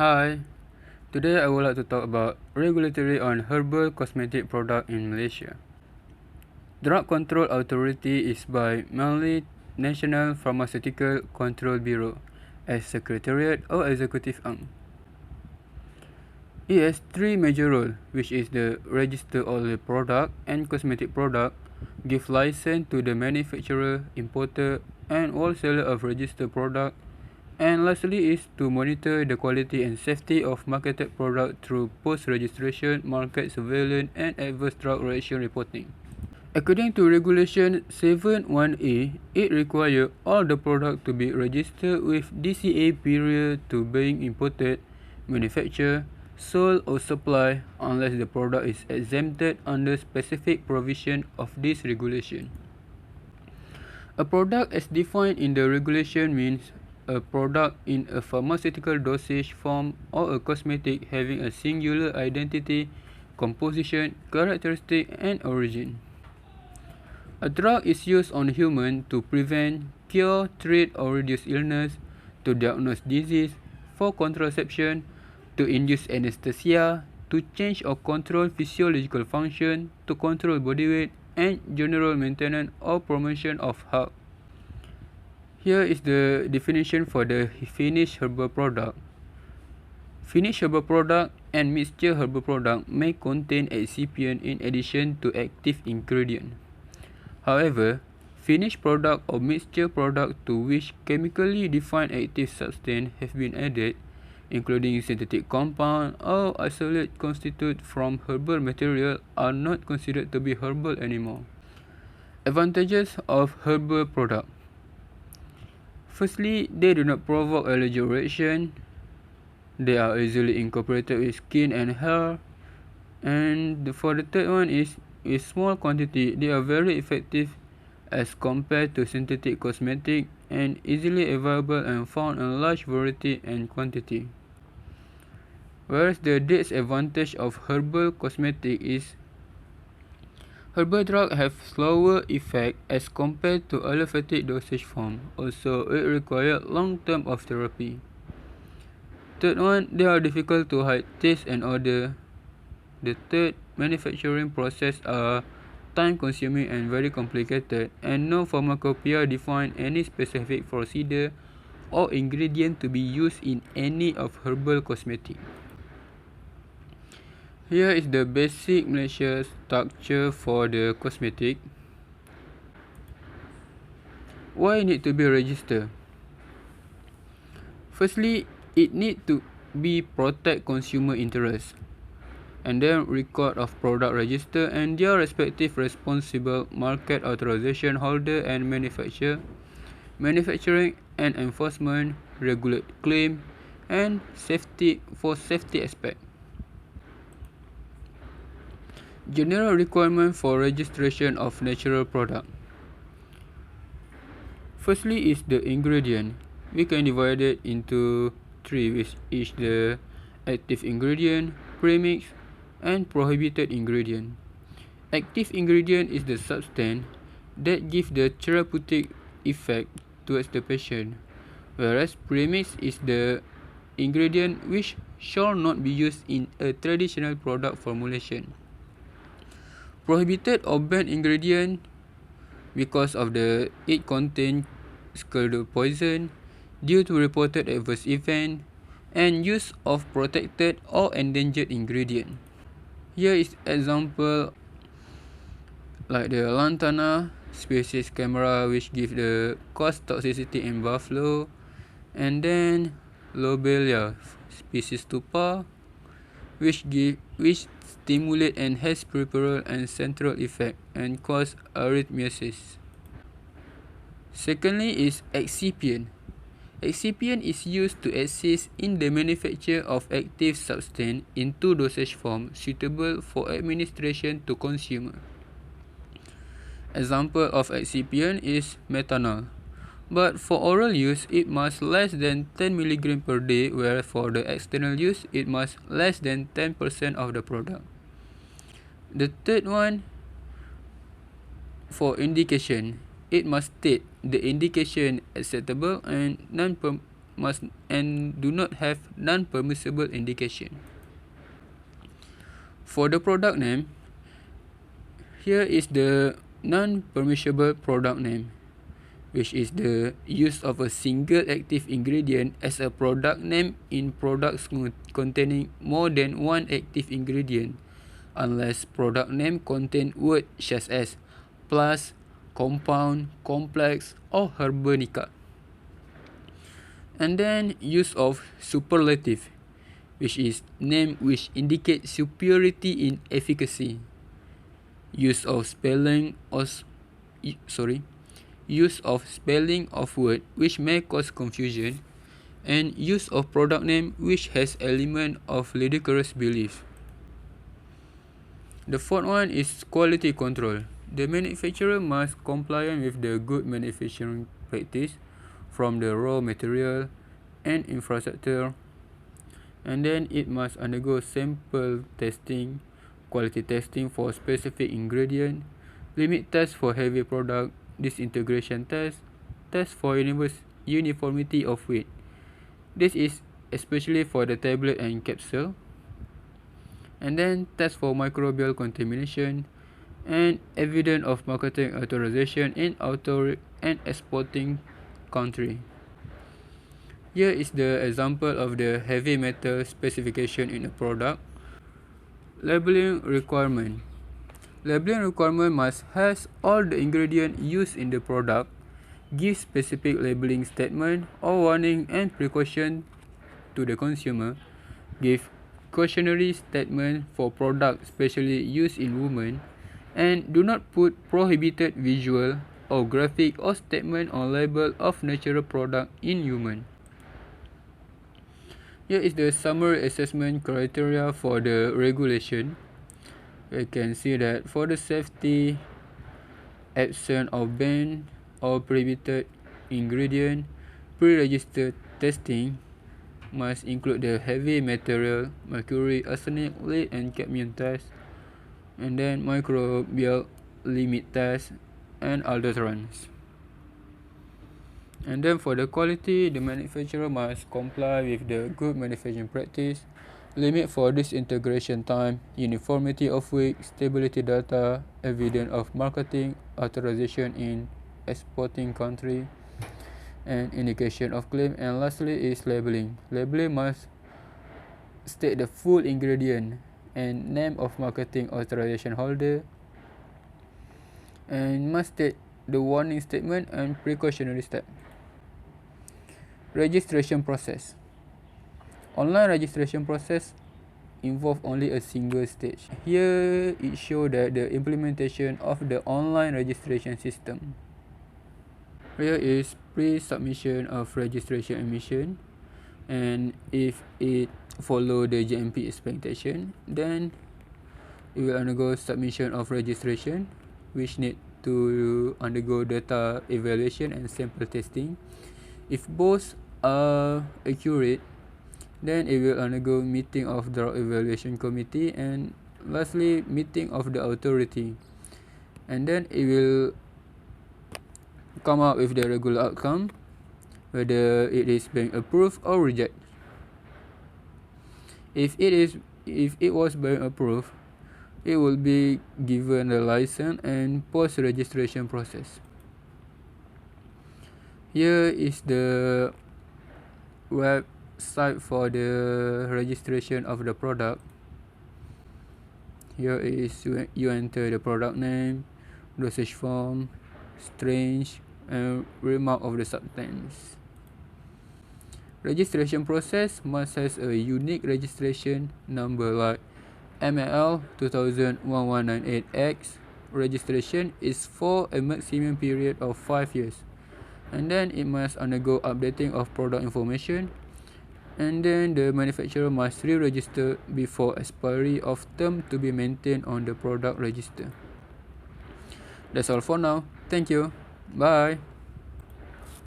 Hi, today I would like to talk about regulatory on herbal cosmetic product in Malaysia. Drug Control Authority is by Malay National Pharmaceutical Control Bureau as Secretariat or Executive Arm. It has three major roles, which is the register all the product and cosmetic product, give license to the manufacturer, importer, and wholesaler of registered product, and lastly is to monitor the quality and safety of marketed product through post-registration, market surveillance, and adverse drug reaction reporting. According to Regulation 71A, it requires all the product to be registered with DCA prior to being imported, manufactured, sold or supplied unless the product is exempted under specific provision of this regulation. A product as defined in the regulation means a product in a pharmaceutical dosage form or a cosmetic having a singular identity, composition, characteristic, and origin. A drug is used on humans to prevent, cure, treat, or reduce illness, to diagnose disease, for contraception, to induce anesthesia, to change or control physiological function, to control body weight, and general maintenance or promotion of health. Here is the definition for the finished herbal product. Finished herbal product and mixture herbal product may contain excipient in addition to active ingredient. However, finished product or mixture product to which chemically defined active substance have been added, including synthetic compound or isolate constitute from herbal material, are not considered to be herbal anymore. Advantages of herbal product. Firstly, they do not provoke allergic reaction. They are easily incorporated with skin and hair. And for the third one is, with small quantity, they are very effective as compared to synthetic cosmetic and easily available and found in large variety and quantity. Whereas the disadvantage of herbal cosmetic is herbal drugs have slower effect as compared to allopathic dosage form. Also, it requires long term of therapy. Third one, they are difficult to hide taste and odor. The third, manufacturing process are time consuming and very complicated, and no pharmacopoeia define any specific procedure or ingredient to be used in any of herbal cosmetic. Here is the basic Malaysia structure for the cosmetic. Why need to be registered? Firstly, it need to be protect consumer interest, and then record of product register and their respective responsible market authorization holder and manufacturing and enforcement, regulate claim, and safety aspect. General requirement for registration of natural product. Firstly is the ingredient. We can divide it into three, which is the active ingredient, premix, and prohibited ingredient. Active ingredient is the substance that gives the therapeutic effect towards the patient, whereas premix is the ingredient which shall not be used in a traditional product formulation. Prohibited or banned ingredient because of it contains scalded poison due to reported adverse event and use of protected or endangered ingredient. Here is example like the lantana species camera, which give the cause toxicity in buffalo, and then lobelia species tupa, which stimulate and has peripheral and central effect and cause arrhythmiasis. Secondly is excipient. Excipient is used to assist in the manufacture of active substance in two dosage forms suitable for administration to consumer. Example of excipient is methanol. But for oral use, it must less than 10 mg per day, whereas for the external use, it must less than 10% of the product. The third one, for indication, it must state the indication acceptable and and do not have non-permissible indication. For the product name, here is the non-permissible product name, which is the use of a single active ingredient as a product name in products containing more than one active ingredient, unless product name contain words such as plus, compound, complex, or herbanica. And then use of superlative, which is name which indicate superiority in efficacy. Use of spelling of word which may cause confusion, and use of product name which has element of ludicrous belief. The fourth one is quality control. The manufacturer must comply with the good manufacturing practice from the raw material and infrastructure, and then it must undergo sample testing, quality testing for specific ingredient, limit test for heavy product, disintegration test for uniformity of weight. This is especially for the tablet and capsule. And then test for microbial contamination, and evidence of marketing authorization in author and exporting country. Here is the example of the heavy metal specification in a product. Labeling requirement. Labeling requirement must has all the ingredients used in the product, give specific labeling statement or warning and precaution to the consumer, give cautionary statement for products specially used in women, and do not put prohibited visual or graphic or statement on label of natural product in human. Here is the summary assessment criteria for the regulation. You can see that for the safety, absence of banned or prohibited ingredient, pre-registered testing must include the heavy material, mercury, arsenic, lead, and cadmium test, and then microbial limit test, and adulterants. And then for the quality, the manufacturer must comply with the good manufacturing practice, limit for disintegration time, uniformity of weight, stability data, evidence of marketing authorization in exporting country, and indication of claim. And lastly is labeling. Labeling must state the full ingredient and name of marketing authorization holder, and must state the warning statement and precautionary step. Registration process. Online registration process involve only a single stage. Here it shows that the implementation of the online registration system. Here is pre-submission of registration admission, and if it follow the GMP expectation, then it will undergo submission of registration, which need to undergo data evaluation and sample testing. If both are accurate, then it will undergo meeting of the evaluation committee, and lastly meeting of the authority, and then it will come up with the regular outcome, whether it is being approved or rejected. If it was being approved, it will be given the license and post-registration process. Here is the website for the registration of the product. Here is you enter the product name, dosage form, strength, and remark of the substance. Registration process must have a unique registration number like ML 201198X. Registration is for a maximum period of 5 years. And then it must undergo updating of product information, and then the manufacturer must re-register before expiry of term to be maintained on the product register. That's all for now. Thank you. Bye.